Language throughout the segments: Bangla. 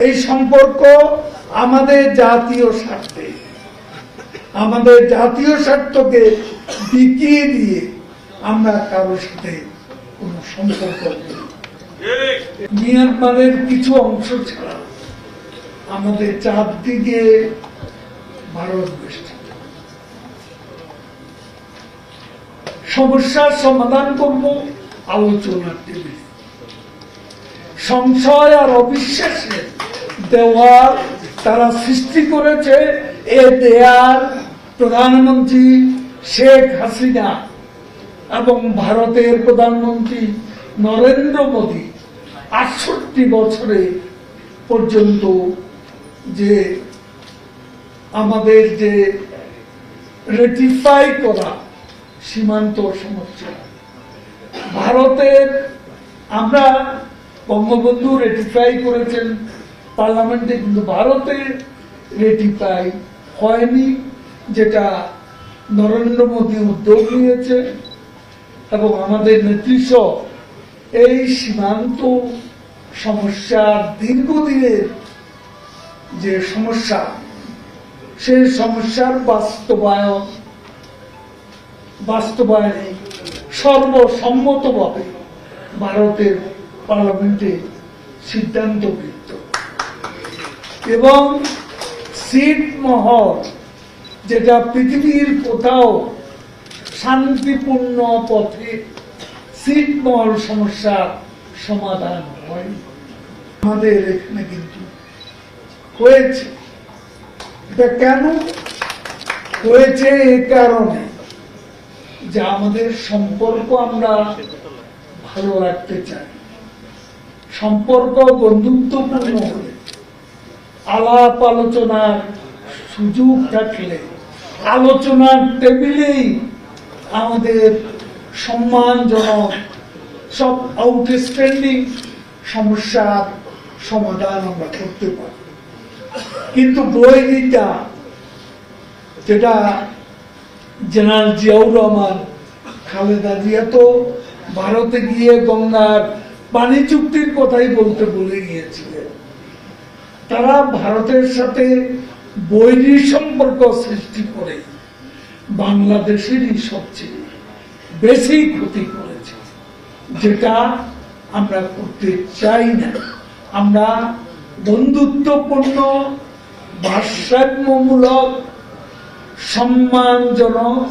এই সম্পর্ক আমাদের জাতীয় স্বার্থে, আমাদের জাতীয় স্বার্থকে বিকিয়ে দিয়ে আমরা কারোর সাথে কোন সম্পর্ক মিয়ানমারের কিছু অংশ ছাড়া আমাদের চারদিকে ভারত বেষ্টিত। সমস্যার সমাধান করব আলোচনার টেবিলে। সংশয় আর অবিশ্বাসের দেওয়াল তারা সৃষ্টি করেছে। এ দেয়াল প্রধানমন্ত্রী শেখ হাসিনা এবং ভারতের প্রধানমন্ত্রী নরেন্দ্র মোদী ৬৮ বছরে পর্যন্ত যে আমাদের যে রেটিফাই করা সীমান্ত সমস্যা, ভারতের আমরা বঙ্গবন্ধু রেটিফাই করেছেন পার্লামেন্টে, কিন্তু ভারতের রেটিফাই হয়নি, যেটা নরেন্দ্র মোদী উদ্যোগ নিয়েছে এবং আমাদের নেতৃত্ব এই সীমান্ত সমস্যার দীর্ঘদিনের যে সমস্যা, সেই সমস্যার বাস্তবায়নে সর্বসম্মতভাবে ভারতের পার্লামেন্টে সিদ্ধান্তকৃত এবং ছিটমহল, যেটা পৃথিবীর কোথাও শান্তিপূর্ণ পথে ছিটমহল সমস্যার সমাধান হয়, আমাদের এখানে কিন্তু হয়েছে। এটা কেন হয়েছে? এই কারণে যে আমাদের সম্পর্ক আমরা ভালো রাখতে চাই। সম্পর্ক বন্ধুত্বপূর্ণ হলে, আলাপ আলোচনার সুযোগ থাকলে, আলোচনার টেবিলেই আমাদের সম্মানজনক সব আউটস্ট্যান্ডিং সমস্যার সমাধান আমরা করতে পারি। কিন্তু বৈরিতা, যেটা জেনারেল জিয়াউর রহমান, খালেদা জিয়া তো ভারতে গিয়ে গঙ্গার পানি চুক্তির কথাই বলতে ভুলে গিয়েছিলেন। তারা ভারতের সাথে বৈরী সম্পর্ক সৃষ্টি করে বাংলাদেশেরই সবচেয়ে বেশি ক্ষতি করেছে, যেটা আমরা করতে চাই না। আমরা বন্ধুত্বপূর্ণ, ভারসাম্যমূলক, সম্মানজনক,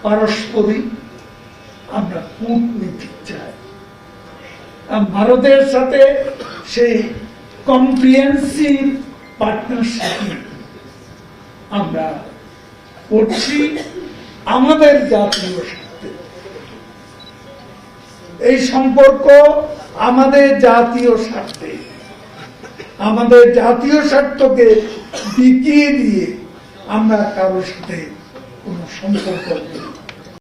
পারস্পরিক আমরা কূটনীতি চাই। ভারতের সাথে সেই কম্প্রিহেন্সিভ পার্টনারশিপ আমরা করছি আমাদের জাতীয় স্বার্থে। এই সম্পর্ক আমাদের জাতীয় স্বার্থে, আমাদের জাতীয় স্বার্থকে বিকিয়ে দিয়ে আমরা কারোর সাথে কোন সম্পর্ক